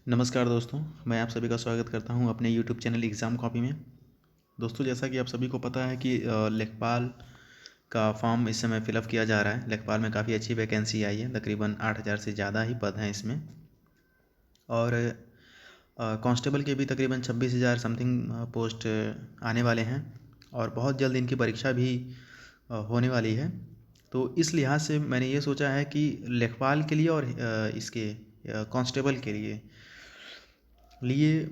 नमस्कार दोस्तों, मैं आप सभी का स्वागत करता हूं अपने यूट्यूब चैनल एग्ज़ाम कॉपी में। दोस्तों, जैसा कि आप सभी को पता है कि लेखपाल का फॉर्म इस समय फ़िलअप किया जा रहा है। लेखपाल में काफ़ी अच्छी वैकेंसी आई है, तकरीबन 8,000 से ज़्यादा ही पद हैं इसमें। और कांस्टेबल के भी तकरीबन 26,000 समथिंग पोस्ट आने वाले हैं और बहुत जल्द इनकी परीक्षा भी होने वाली है। तो इस लिहाज से मैंने ये सोचा है कि लेखपाल के लिए और इसके कांस्टेबल के लिए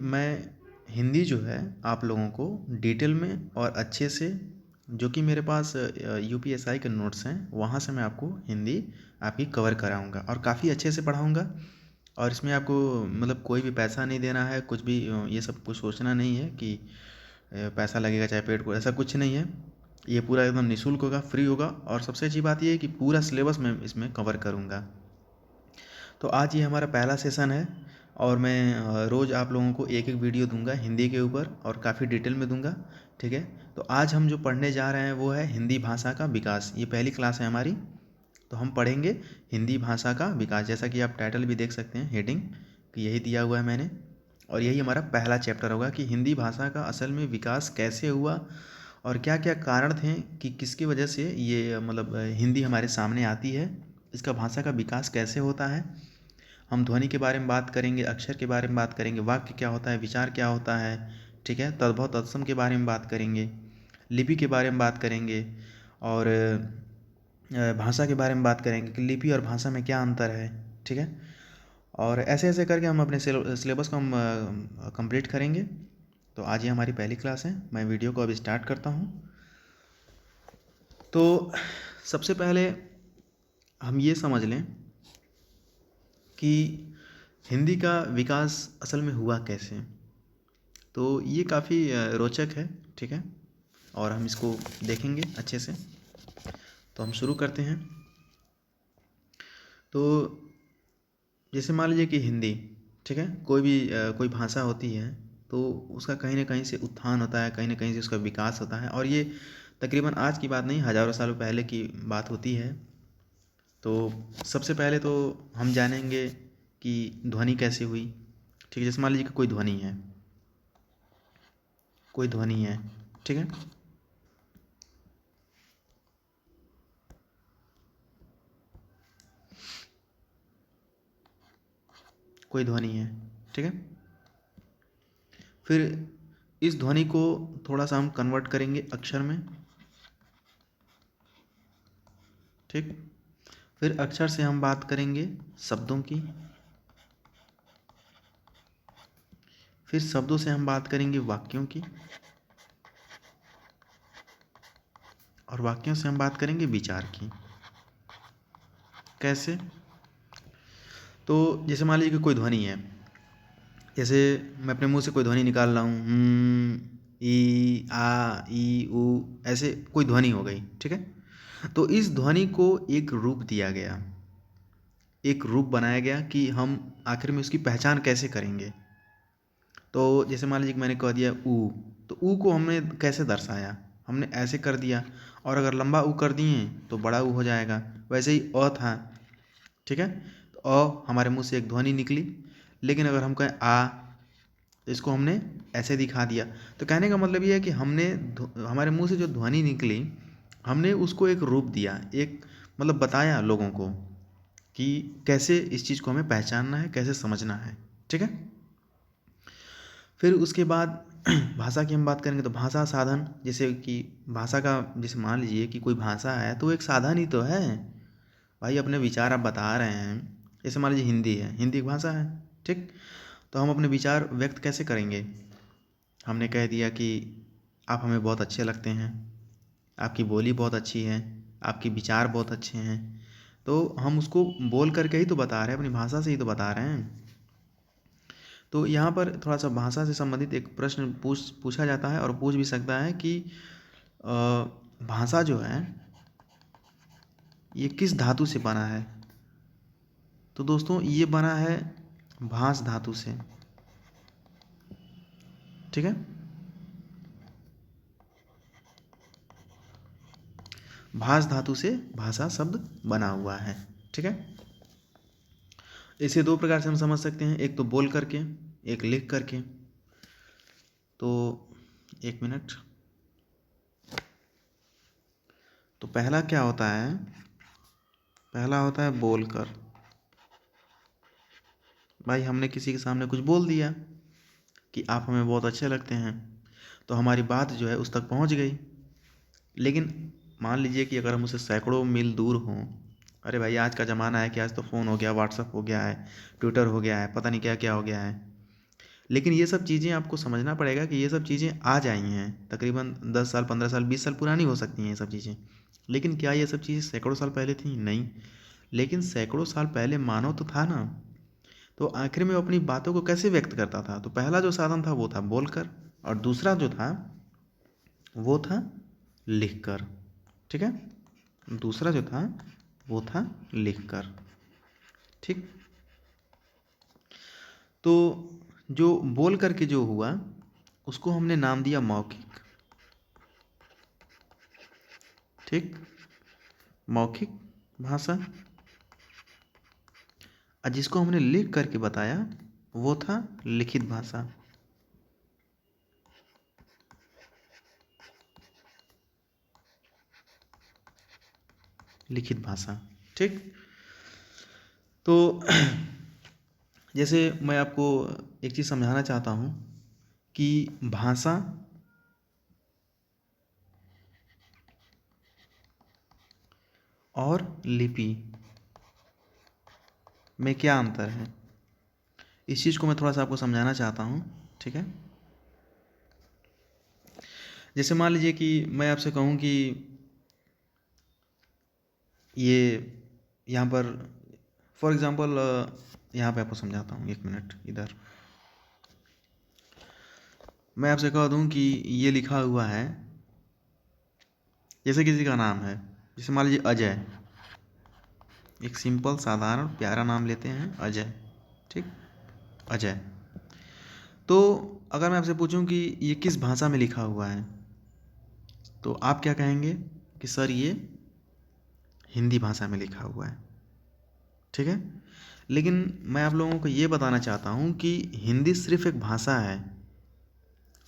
मैं हिंदी जो है आप लोगों को डिटेल में और अच्छे से, जो कि मेरे पास यूपीएसआई के नोट्स हैं, वहाँ से मैं आपको हिंदी आपकी कवर कराऊंगा और काफ़ी अच्छे से पढ़ाऊंगा। और इसमें आपको मतलब कोई भी पैसा नहीं देना है, कुछ भी ये सब कुछ सोचना नहीं है कि पैसा लगेगा चाहे पेड को, ऐसा कुछ नहीं है। ये पूरा एकदम निःशुल्क होगा, फ्री होगा। और सबसे अच्छी बात ये है कि पूरा सिलेबस मैं इसमें कवर करूँगा। तो आज ये हमारा पहला सेशन है और मैं रोज़ आप लोगों को एक एक वीडियो दूंगा हिंदी के ऊपर और काफ़ी डिटेल में दूंगा। ठीक है, तो आज हम जो पढ़ने जा रहे हैं वो है हिंदी भाषा का विकास। ये पहली क्लास है हमारी, तो हम पढ़ेंगे हिंदी भाषा का विकास। जैसा कि आप टाइटल भी देख सकते हैं, हेडिंग कि यही दिया हुआ है मैंने। और यही हमारा पहला चैप्टर होगा कि हिंदी भाषा का असल में विकास कैसे हुआ और क्या क्या कारण थे कि किसकी वजह से ये मतलब हिंदी हमारे सामने आती है, इसका भाषा का विकास कैसे होता है। हम ध्वनि के बारे में बात करेंगे, अक्षर के बारे में बात करेंगे, वाक्य क्या होता है, विचार क्या होता है। ठीक है, तद्भव तत्सम के बारे में बात करेंगे, लिपि के बारे में बात करेंगे और भाषा के बारे में बात करेंगे कि लिपि और भाषा में क्या अंतर है। ठीक है, और ऐसे ऐसे करके हम अपने सिलेबस को हम कंप्लीट करेंगे। तो आज ये हमारी पहली क्लास है। मैं वीडियो को अब स्टार्ट करता हूँ। तो सबसे पहले हम ये समझ लें कि हिंदी का विकास असल में हुआ कैसे। तो ये काफ़ी रोचक है। ठीक है, और हम इसको देखेंगे अच्छे से। तो हम शुरू करते हैं। तो जैसे मान लीजिए कि हिंदी, ठीक है, कोई भी कोई भाषा होती है तो उसका कहीं ना कहीं से उत्थान होता है, कहीं ना कहीं से उसका विकास होता है। और ये तकरीबन आज की बात नहीं, हज़ारों सालों पहले की बात होती है। तो सबसे पहले तो हम जानेंगे कि ध्वनि कैसे हुई। ठीक है, जैसे मान लीजिए कि कोई ध्वनि है, कोई ध्वनि है। ठीक है, कोई ध्वनि है। ठीक है, फिर इस ध्वनि को थोड़ा सा हम कन्वर्ट करेंगे अक्षर में। ठीक, फिर अक्षर से हम बात करेंगे शब्दों की, फिर शब्दों से हम बात करेंगे वाक्यों की, और वाक्यों से हम बात करेंगे विचार की। कैसे? तो जैसे मान लीजिए कि कोई ध्वनि है, जैसे मैं अपने मुंह से कोई ध्वनि निकाल रहा हूँ, ई आ ई उ, ऐसे कोई ध्वनि हो गई। ठीक है, तो इस ध्वनि को एक रूप दिया गया, एक रूप बनाया गया कि हम आखिर में उसकी पहचान कैसे करेंगे। तो जैसे मान लीजिए कि मैंने कह दिया ऊ, तो ऊ को हमने कैसे दर्शाया, हमने ऐसे कर दिया। और अगर लंबा ऊ कर दिए तो बड़ा ऊ हो जाएगा। वैसे ही अ था। ठीक है, तो अ हमारे मुंह से एक ध्वनि निकली, लेकिन अगर हम कहें आ तो इसको हमने ऐसे दिखा दिया। तो कहने का मतलब ये है कि हमने हमारे मुंह से जो ध्वनि निकली, हमने उसको एक रूप दिया, एक मतलब बताया लोगों को कि कैसे इस चीज़ को हमें पहचानना है, कैसे समझना है। ठीक है, फिर उसके बाद भाषा की हम बात करेंगे तो भाषा साधन, जैसे कि भाषा का, जैसे मान लीजिए कि कोई भाषा है तो एक साधन ही तो है भाई। अपने विचार आप बता रहे हैं, जैसे मान लीजिए हिंदी है, हिंदी एक भाषा है। ठीक, तो हम अपने विचार व्यक्त कैसे करेंगे। हमने कह दिया कि आप हमें बहुत अच्छे लगते हैं, आपकी बोली बहुत अच्छी है, आपके विचार बहुत अच्छे हैं। तो हम उसको बोल करके ही तो बता रहे हैं, अपनी भाषा से ही तो बता रहे हैं। तो यहाँ पर थोड़ा सा भाषा से संबंधित एक प्रश्न पूछा जाता है और पूछ भी सकता है कि भाषा जो है ये किस धातु से बना है। तो दोस्तों ये बना है भास धातु से। ठीक है, भास धातु से भाषा शब्द बना हुआ है। ठीक है, इसे दो प्रकार से हम समझ सकते हैं, एक तो बोल करके, एक लिख करके। तो एक मिनट। तो पहला क्या होता है, पहला होता है बोल कर। भाई हमने किसी के सामने कुछ बोल दिया कि आप हमें बहुत अच्छे लगते हैं, तो हमारी बात जो है उस तक पहुंच गई। लेकिन मान लीजिए कि अगर हम उससे सैकड़ों मील दूर हों, अरे भाई आज का ज़माना है कि आज तो फ़ोन हो गया, व्हाट्सअप हो गया है, ट्विटर हो गया है, पता नहीं क्या क्या हो गया है। लेकिन ये सब चीज़ें आपको समझना पड़ेगा कि ये सब चीज़ें आज आई हैं, तकरीबन 10 साल, 15 साल, 20 साल पुरानी हो सकती हैं ये सब चीज़ें। लेकिन क्या ये सब चीज़ें सैकड़ों साल पहले थी? नहीं। लेकिन सैकड़ों साल पहले मानव तो था ना, तो आखिर में वो अपनी बातों को कैसे व्यक्त करता था? तो पहला जो साधन था वो था बोलकर, और दूसरा जो था वो था लिखकर। ठीक है, दूसरा जो था वो था लिखकर। ठीक। तो जो बोल करके जो हुआ उसको हमने नाम दिया मौखिक। ठीक, मौखिक भाषा। और जिसको हमने लिख करके बताया वो था लिखित भाषा। लिखित भाषा। ठीक। तो जैसे मैं आपको एक चीज़ समझाना चाहता हूँ कि भाषा और लिपि में क्या अंतर है, इस चीज़ को मैं थोड़ा सा आपको समझाना चाहता हूँ। ठीक है। जैसे मान लीजिए कि मैं आपसे कहूँ कि ये यहाँ पर फॉर एग्ज़ाम्पल, यहाँ पे आपको समझाता हूँ, एक मिनट इधर। मैं आपसे कह दूँ कि ये लिखा हुआ है, जैसे किसी का नाम है, जैसे मान लीजिए अजय, एक सिंपल साधारण प्यारा नाम लेते हैं अजय। ठीक, अजय। तो अगर मैं आपसे पूछूं कि ये किस भाषा में लिखा हुआ है, तो आप क्या कहेंगे कि सर ये हिंदी भाषा में लिखा हुआ है। ठीक है। लेकिन मैं आप लोगों को ये बताना चाहता हूँ कि हिंदी सिर्फ एक भाषा है।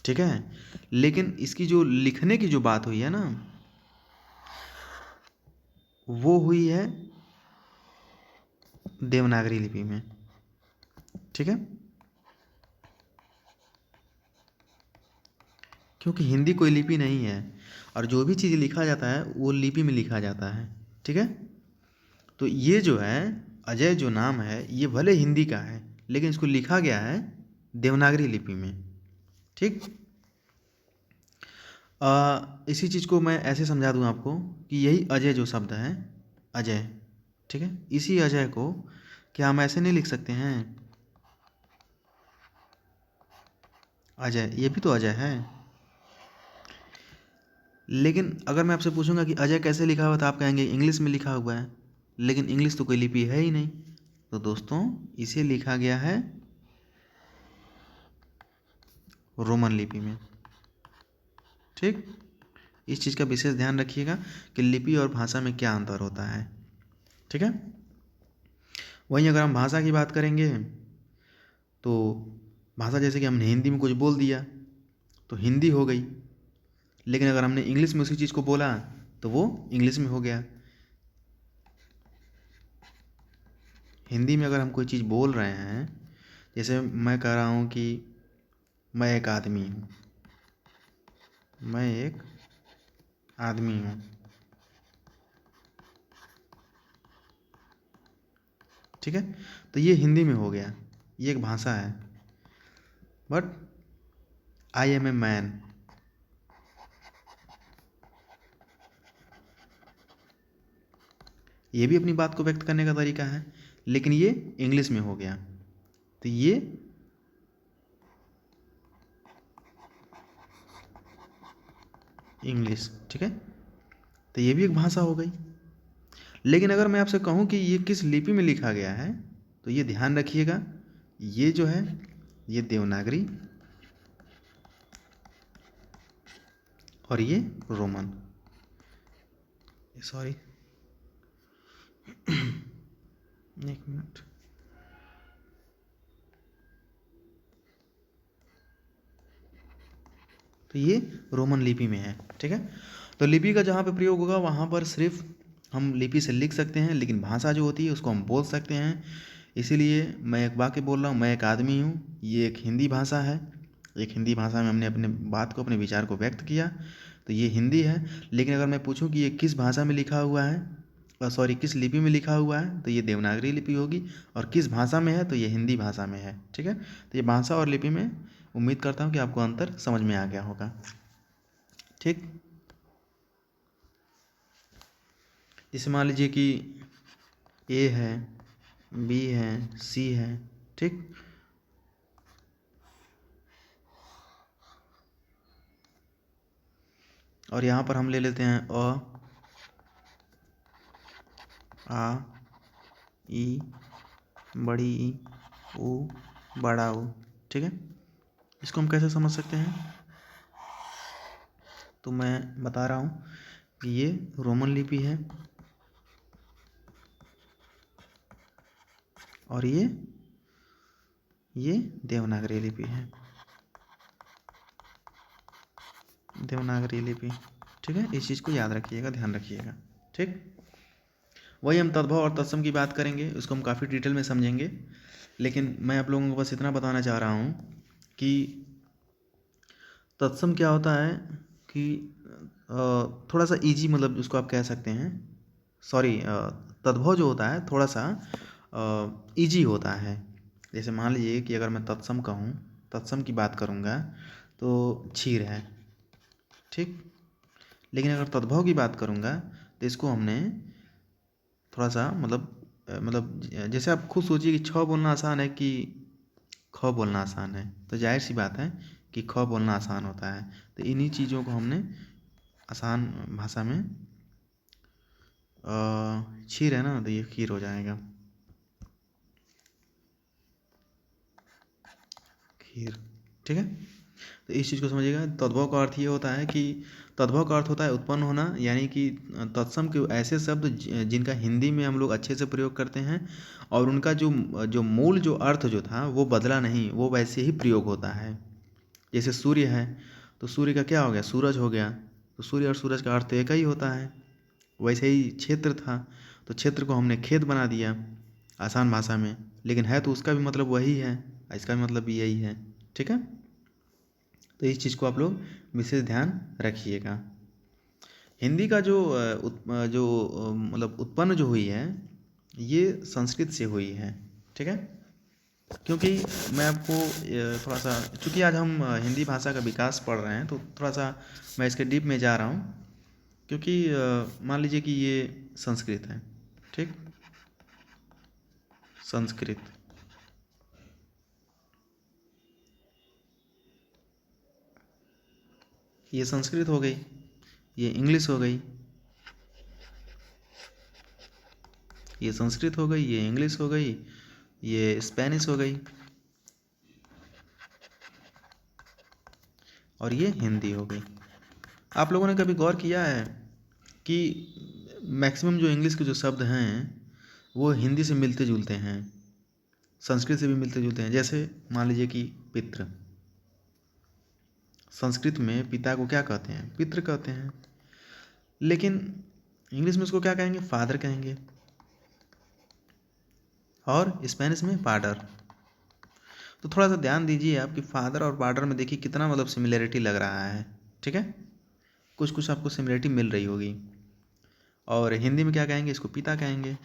ठीक है। लेकिन इसकी जो लिखने की जो बात हुई है ना, वो हुई है देवनागरी लिपि में। ठीक है। क्योंकि हिंदी कोई लिपि नहीं है, और जो भी चीज़ लिखा जाता है वो लिपि में लिखा जाता है। ठीक है। तो ये जो है अजय जो नाम है ये भले हिंदी का है, लेकिन इसको लिखा गया है देवनागरी लिपि में। ठीक। इसी चीज़ को मैं ऐसे समझा दूँ आपको कि यही अजय जो शब्द है, अजय। ठीक है। इसी अजय को क्या हम ऐसे नहीं लिख सकते हैं, अजय, ये भी तो अजय है। लेकिन अगर मैं आपसे पूछूंगा कि अजय कैसे लिखा हुआ, तो आप कहेंगे इंग्लिश में लिखा हुआ है। लेकिन इंग्लिश तो कोई लिपि है ही नहीं। तो दोस्तों इसे लिखा गया है रोमन लिपि में। ठीक। इस चीज़ का विशेष ध्यान रखिएगा कि लिपि और भाषा में क्या अंतर होता है। ठीक है। वहीं अगर हम भाषा की बात करेंगे, तो भाषा जैसे कि हमने हिंदी में कुछ बोल दिया तो हिंदी हो गई। लेकिन अगर हमने इंग्लिश में उसी चीज़ को बोला तो वो इंग्लिश में हो गया। हिंदी में अगर हम कोई चीज़ बोल रहे हैं, जैसे मैं कह रहा हूँ कि मैं एक आदमी हूँ, मैं एक आदमी हूँ। ठीक है। तो ये हिंदी में हो गया, ये एक भाषा है। But I am a man, ये भी अपनी बात को व्यक्त करने का तरीका है, लेकिन ये इंग्लिश में हो गया। तो ये इंग्लिश। ठीक है। तो ये भी एक भाषा हो गई। लेकिन अगर मैं आपसे कहूँ कि ये किस लिपि में लिखा गया है, तो ये ध्यान रखिएगा, ये जो है ये देवनागरी और ये रोमन, सॉरी एक मिनट। तो ये रोमन लिपि में है, ठीक है। तो लिपि का जहाँ पे प्रयोग होगा वहाँ पर सिर्फ हम लिपि से लिख सकते हैं, लेकिन भाषा जो होती है उसको हम बोल सकते हैं। इसीलिए मैं एक वाक्य बोल रहा हूँ, मैं एक आदमी हूँ, ये एक हिंदी भाषा है। एक हिंदी भाषा में हमने अपने बात को, अपने विचार को व्यक्त किया, तो ये हिंदी है। लेकिन अगर मैं पूछूं कि ये किस भाषा में लिखा हुआ है, सॉरी किस लिपि में लिखा हुआ है, तो ये देवनागरी लिपि होगी। और किस भाषा में है, तो ये हिंदी भाषा में है, ठीक है। तो ये भाषा और लिपि में उम्मीद करता हूँ कि आपको अंतर समझ में आ गया होगा, ठीक। जैसे मान लीजिए कि ए है, बी है, सी है, ठीक। और यहाँ पर हम ले लेते हैं अ, आ, ई, बड़ी ई, ऊ, बड़ा ऊ, ठीक है। इसको हम कैसे समझ सकते हैं, तो मैं बता रहा हूँ कि ये रोमन लिपि है और ये देवनागरी लिपि है, देवनागरी लिपि, ठीक है। इस चीज़ को याद रखिएगा, ध्यान रखिएगा, ठीक। वही हम तद्भव और तत्सम की बात करेंगे, उसको हम काफ़ी डिटेल में समझेंगे। लेकिन मैं आप लोगों को बस इतना बताना चाह रहा हूँ कि तत्सम क्या होता है कि थोड़ा सा इजी, मतलब उसको आप कह सकते हैं, सॉरी तद्भव जो होता है थोड़ा सा इजी होता है। जैसे मान लीजिए कि अगर मैं तत्सम कहूँ, तत्सम की बात करूँगा तो क्षीर है, ठीक। लेकिन अगर तद्भव की बात करूँगा तो इसको हमने थोड़ा सा मतलब जैसे आप खुद सोचिए कि छ बोलना आसान है कि ख बोलना आसान है, तो जाहिर सी बात है कि ख बोलना आसान होता है। तो इन्हीं चीज़ों को हमने आसान भाषा में क्षीर है ना, तो ये खीर हो जाएगा, खीर, ठीक है। तो इस चीज़ को समझिएगा। तद्भव का अर्थ ये होता है कि तद्भव का अर्थ होता है उत्पन्न होना, यानी कि तत्सम के ऐसे शब्द जिनका हिंदी में हम लोग अच्छे से प्रयोग करते हैं और उनका जो जो मूल जो अर्थ जो था वो बदला नहीं, वो वैसे ही प्रयोग होता है। जैसे सूर्य है, तो सूर्य का क्या हो गया, सूरज हो गया, तो सूर्य और सूरज का अर्थ एक ही होता है। वैसे ही क्षेत्र था, तो क्षेत्र को हमने खेत बना दिया आसान भाषा में, लेकिन है तो उसका भी मतलब वही है, इसका भी मतलब भी यही है, ठीक है। तो इस चीज़ को आप लोग विशेष ध्यान रखिएगा। हिंदी का जो मतलब उत्पन्न जो हुई है ये संस्कृत से हुई है, ठीक है। क्योंकि मैं आपको थोड़ा सा, चूँकि आज हम हिंदी भाषा का विकास पढ़ रहे हैं, तो थोड़ा सा मैं इसके डीप में जा रहा हूँ। क्योंकि मान लीजिए कि ये संस्कृत है, ठीक, संस्कृत, ये संस्कृत हो गई, ये इंग्लिश हो गई, ये संस्कृत हो गई, ये इंग्लिश हो गई, ये स्पेनिश हो गई और ये हिंदी हो गई। आप लोगों ने कभी गौर किया है कि मैक्सिमम जो इंग्लिश के जो शब्द हैं वो हिंदी से मिलते जुलते हैं, संस्कृत से भी मिलते जुलते हैं। जैसे मान लीजिए कि पितृ, संस्कृत में पिता को क्या कहते हैं, पितृ कहते हैं, लेकिन इंग्लिश में उसको क्या कहेंगे, फादर कहेंगे, और स्पेनिश में पाडर। तो थोड़ा सा ध्यान दीजिए आप कि फादर और पाडर में देखिए कितना मतलब सिमिलरिटी लग रहा है, ठीक है। कुछ कुछ आपको सिमिलरिटी मिल रही होगी। और हिंदी में क्या कहेंगे, इसको पिता कहेंगे।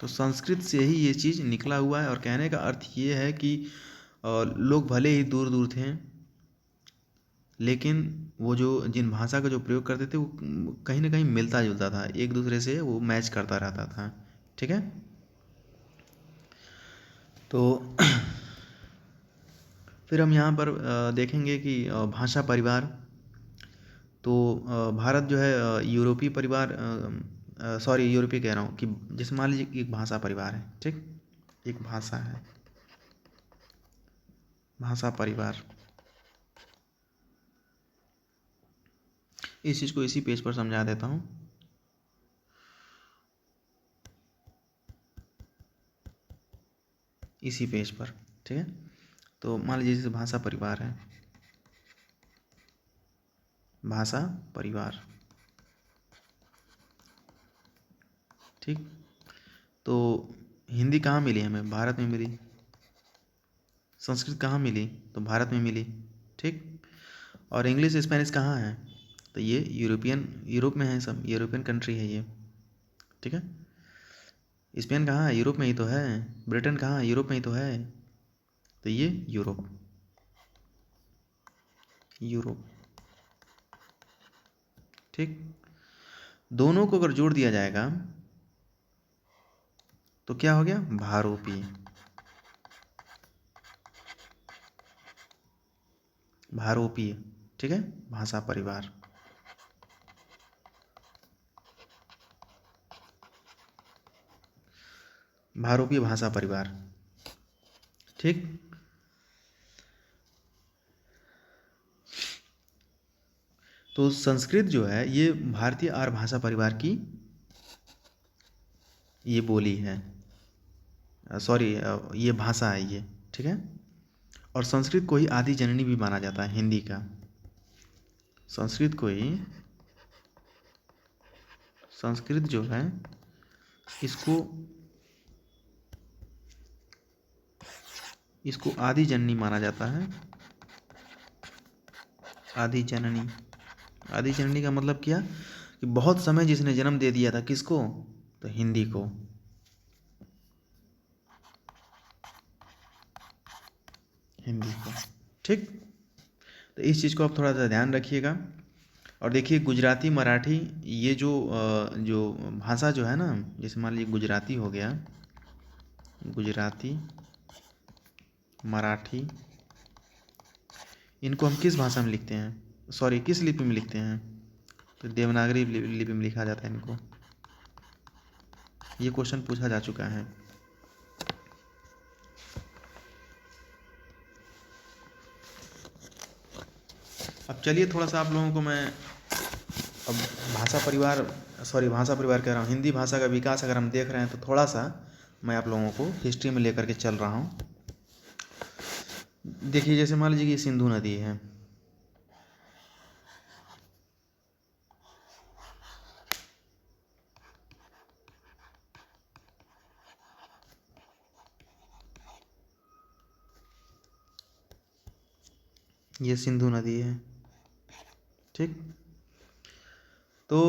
तो संस्कृत से ही ये चीज़ निकला हुआ है। और कहने का अर्थ ये है कि लोग भले ही दूर दूर थे, लेकिन वो जो जिन भाषा का जो प्रयोग करते थे वो कहीं ना कहीं मिलता जुलता था, एक दूसरे से वो मैच करता रहता था, ठीक है। तो फिर हम यहाँ पर देखेंगे कि भाषा परिवार, तो भारत जो है यूरोपीय परिवार, सॉरी यूरोपीय कह रहा हूँ, कि जैसे मान लीजिए कि एक भाषा परिवार है, ठीक, एक भाषा है, भाषा परिवार। इस चीज़ को इसी पेज पर समझा देता हूँ। इसी पेज पर, ठीक है। तो मान लीजिए जैसे भाषा परिवार है, भाषा परिवार। ठीक, तो हिंदी कहाँ मिली हमें? भारत में मिली। संस्कृत कहाँ मिली? तो भारत में मिली। ठीक, और इंग्लिश स्पेनिश कहाँ है? तो ये यूरोप में है, सब यूरोपियन कंट्री है ये। ठीक है, स्पेन कहाँ है? यूरोप में ही तो है। ब्रिटेन कहाँ है? यूरोप में ही तो है। तो ये यूरोप। ठीक, दोनों को अगर जोड़ दिया जाएगा तो क्या हो गया? भारोपी। भारोपीय। ठीक है, भाषा परिवार। भारोपीय भाषा परिवार। ठीक, तो संस्कृत जो है ये भारतीय आर्य भाषा परिवार की ये बोली है, सॉरी ये भाषा है ये। ठीक है, और संस्कृत को ही आदि जननी भी माना जाता है हिंदी का। संस्कृत को ही, संस्कृत जो है इसको आदि जननी माना जाता है। आदि जननी। आदि जननी का मतलब क्या कि बहुत समय जिसने जन्म दे दिया था, किसको? तो हिंदी को। हिंदी को। ठीक, तो इस चीज़ को आप थोड़ा सा ध्यान रखिएगा। और देखिए गुजराती मराठी ये जो भाषा जो है ना, जैसे मान लीजिए गुजराती हो गया, गुजराती मराठी, इनको हम किस भाषा में लिखते हैं? सॉरी, किस लिपि में लिखते हैं? तो देवनागरी लिपि में लिखा जाता है इनको। ये क्वेश्चन पूछा जा चुका है। अब चलिए थोड़ा सा आप लोगों को मैं अब भाषा परिवार कह रहा हूँ, हिंदी भाषा का विकास अगर हम देख रहे हैं तो थोड़ा सा मैं आप लोगों को हिस्ट्री में लेकर के चल रहा हूँ। देखिए जैसे मान लीजिए कि सिंधु नदी है, ये सिंधु नदी है। ठीक, तो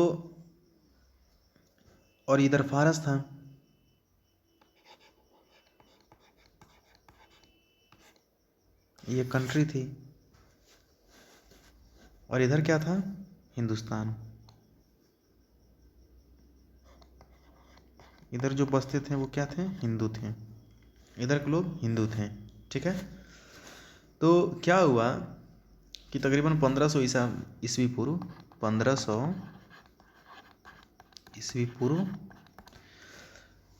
और इधर फारस था, ये कंट्री थी, और इधर क्या था? हिंदुस्तान। इधर जो बसते थे वो क्या थे? हिंदू थे। इधर के लोग हिंदू थे। ठीक है, तो क्या हुआ कि तकरीबन 1500 ईस्वी पूर्व, 1500 ईस्वी पूर्व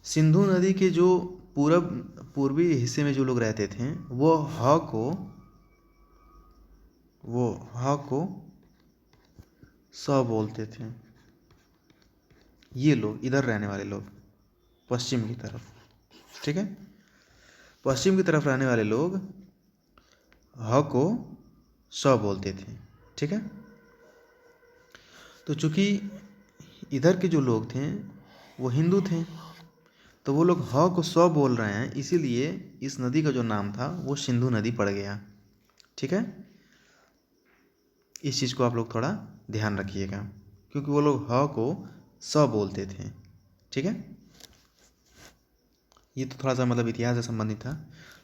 सिंधु नदी के जो पूर्वी हिस्से में जो लोग रहते थे वो ह को स बोलते थे। ये लोग, इधर रहने वाले लोग, पश्चिम की तरफ। ठीक है, पश्चिम की तरफ रहने वाले लोग ह को स बोलते थे। ठीक है, तो चूंकि इधर के जो लोग थे वो हिंदू थे, तो वो लोग ह को स बोल रहे हैं, इसीलिए इस नदी का जो नाम था वो सिंधु नदी पड़ गया। ठीक है, इस चीज़ को आप लोग थोड़ा ध्यान रखिएगा, क्योंकि वो लोग ह को स बोलते थे। ठीक है, ये तो थोड़ा सा मतलब इतिहास से संबंधित था।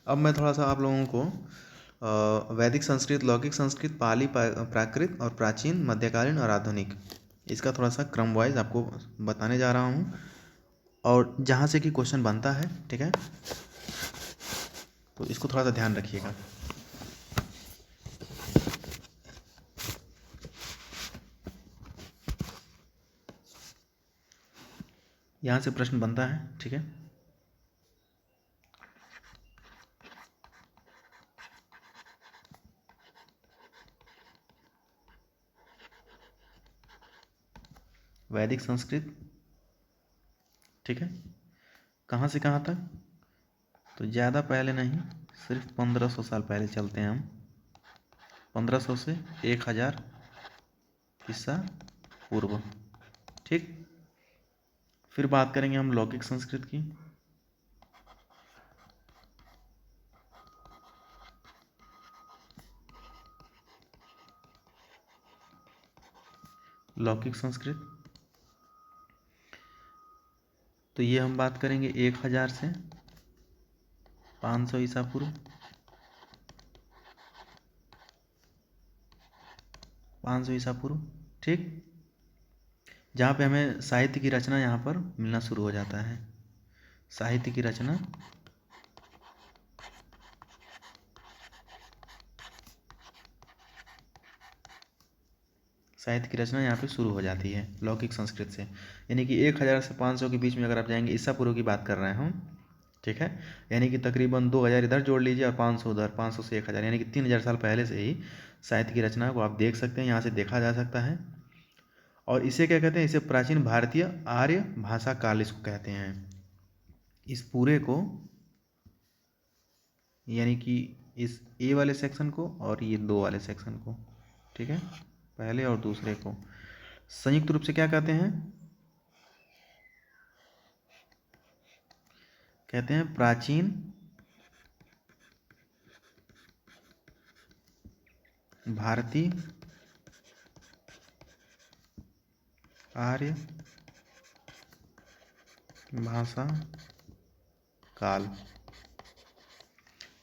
अब मैं थोड़ा सा आप लोगों को वैदिक संस्कृत, लौकिक संस्कृत, पाली, प्राकृत और प्राचीन, मध्यकालीन और आधुनिक, इसका थोड़ा सा क्रम वाइज आपको बताने जा रहा हूँ, और जहाँ से कि क्वेश्चन बनता है। ठीक है, तो इसको थोड़ा सा ध्यान रखिएगा। यहाँ से प्रश्न बनता है। ठीक है, वैदिक संस्कृत। ठीक है, कहाँ से कहाँ तक? तो ज़्यादा पहले नहीं, सिर्फ 1500 साल पहले चलते हैं हम। 1500 से 1000 ईसा पूर्व। ठीक, फिर बात करेंगे हम लौकिक संस्कृत की। लौकिक संस्कृत, तो ये हम बात करेंगे 1000 से 500 ईसा पूर्व, 500 ईसा पूर्व। ठीक, जहाँ पे हमें साहित्य की रचना यहाँ पर मिलना शुरू हो जाता है। साहित्य की रचना यहाँ पे शुरू हो जाती है लौकिक संस्कृत से। यानी कि 1000 से 500 के बीच में अगर आप जाएंगे, ईसा पूर्व की बात कर रहे हैं हम। ठीक है, यानी कि तकरीबन 2000 इधर जोड़ लीजिए और 500 उधर, 500 से 1000, यानी कि 3000 साल पहले से ही साहित्य की रचना को आप देख सकते हैं, यहाँ से देखा जा सकता है। और इसे क्या कहते हैं? इसे प्राचीन भारतीय आर्य भाषा काल इसको कहते हैं। इस पूरे को, यानी कि इस ए वाले सेक्शन को और ये 2 वाले सेक्शन को, ठीक है, पहले और दूसरे को संयुक्त रूप से क्या कहते हैं? कहते हैं प्राचीन भारतीय आर्य भाषा काल।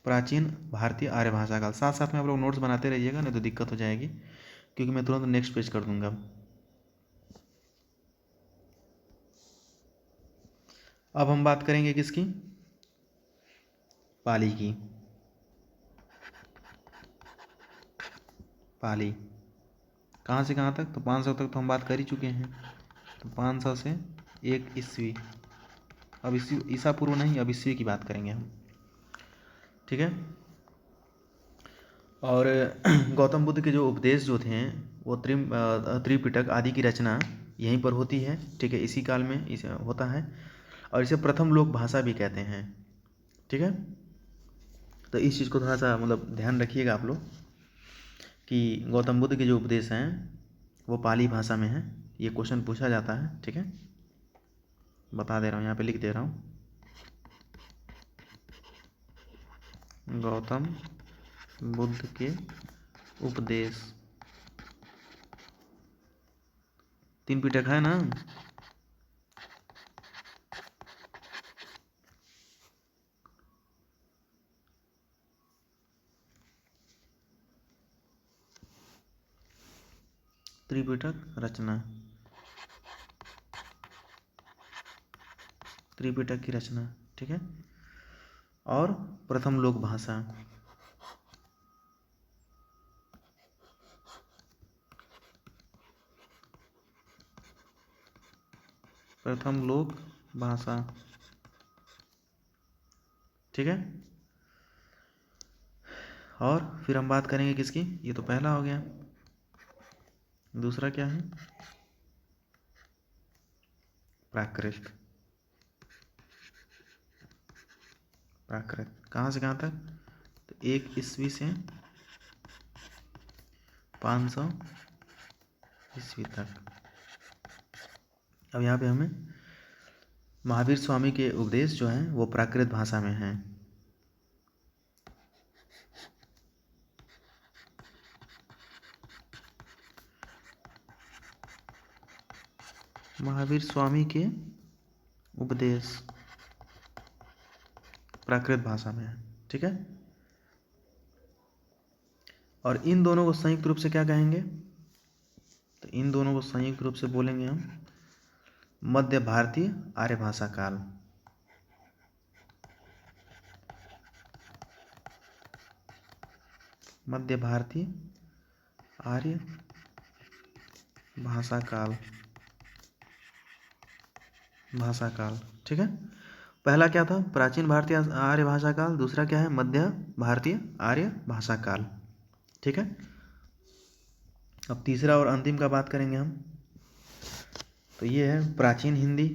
प्राचीन भारतीय आर्य भाषा काल। साथ साथ में आप लोग नोट्स बनाते रहिएगा, नहीं तो दिक्कत हो जाएगी, क्योंकि मैं तुरंत नेक्स्ट पेज कर दूंगा। अब हम बात करेंगे किसकी? पाली की। पाली कहाँ से कहाँ तक? तो 500 तक तो हम बात कर ही चुके हैं। तो 500 से 1 ईस्वी, अब ईसा पूर्व नहीं, अब ईस्वी की बात करेंगे हम। ठीक है, और गौतम बुद्ध के जो उपदेश जो थे वो त्रिपिटक आदि की रचना यहीं पर होती है। ठीक है, इसी काल में इसे होता है, और इसे प्रथम लोक भाषा भी कहते हैं। ठीक है, तो इस चीज़ को थोड़ा सा मतलब ध्यान रखिएगा आप लोग कि गौतम बुद्ध के जो उपदेश हैं वो पाली भाषा में हैं। ये क्वेश्चन पूछा जाता है। ठीक है, बता दे रहा हूँ, यहाँ पे लिख दे रहा हूँ। गौतम बुद्ध के उपदेश, तीन पिटक है ना? त्रिपिटक रचना, त्रिपिटक की रचना। ठीक है, और प्रथम लोक भाषा, प्रथम लोक भाषा। ठीक है, और फिर हम बात करेंगे किसकी? ये तो पहला हो गया, दूसरा क्या है? प्राकृत। प्राकृत कहाँ से कहाँ तक? तो 1 ईस्वी से 500 ईस्वी तक। अब यहाँ पे हमें महावीर स्वामी के उपदेश जो हैं वो प्राकृत भाषा में हैं। महावीर स्वामी के उपदेश प्राकृत भाषा में है। ठीक है, और इन दोनों को संयुक्त रूप से क्या कहेंगे? तो इन दोनों को संयुक्त रूप से बोलेंगे हम मध्य भारतीय आर्य भाषा काल। मध्य भारतीय आर्य भाषा काल, भाषा काल। ठीक है, पहला क्या था? प्राचीन भारतीय आर्य भाषा काल। दूसरा क्या है? मध्य भारतीय आर्य भाषा काल। ठीक है, अब तीसरा और अंतिम का बात करेंगे हम। तो ये है प्राचीन हिंदी।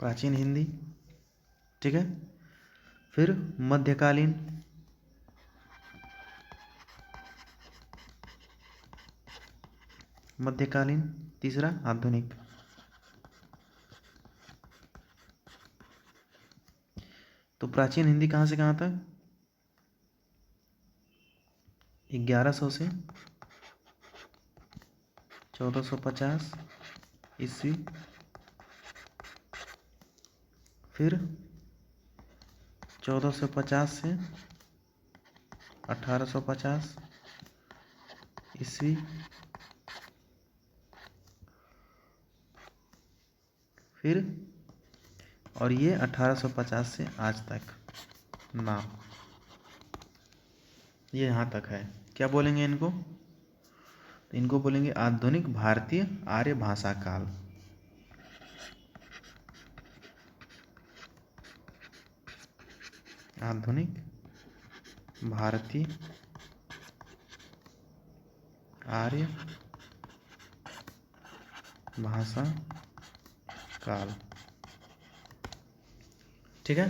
प्राचीन हिंदी। ठीक है, फिर मध्यकालीन, मध्यकालीन, तीसरा आधुनिक। तो प्राचीन हिंदी कहाँ से कहाँ तक? 1100 से 1450 ईस्वी। फिर 1450 से 1850 ईस्वी। फिर और ये 1850 से आज तक नाम, ये यहाँ तक है। क्या बोलेंगे इनको? तो इनको बोलेंगे आधुनिक भारतीय आर्य भाषा काल। आधुनिक भारतीय आर्य भाषा काल। ठीक है,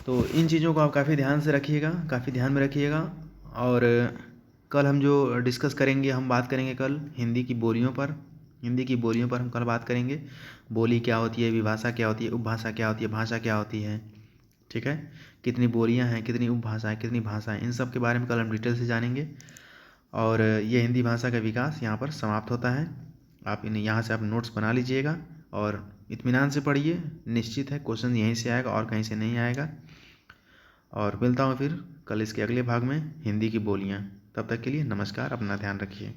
तो इन चीज़ों को आप काफ़ी ध्यान से रखिएगा, काफ़ी ध्यान में रखिएगा। और कल हम जो डिस्कस करेंगे, हम बात करेंगे कल हिंदी की बोलियों पर। हिंदी की बोलियों पर हम कल बात करेंगे। बोली क्या होती है, विभाषा क्या होती है, उपभाषा क्या होती है, भाषा क्या होती है। ठीक है, कितनी बोलियां हैं, कितनी उपभाषाएं, कितनी भाषाएं, इन सब के बारे में कल हम डिटेल से जानेंगे। और ये हिंदी भाषा का विकास यहाँ पर समाप्त होता है। आप यहाँ से आप नोट्स बना लीजिएगा और इत्मीनान से पढ़िए। निश्चित है क्वेश्चन यहीं से आएगा और कहीं से नहीं आएगा। और मिलता हूँ फिर कल इसके अगले भाग में, हिंदी की बोलियाँ। तब तक के लिए नमस्कार, अपना ध्यान रखिए।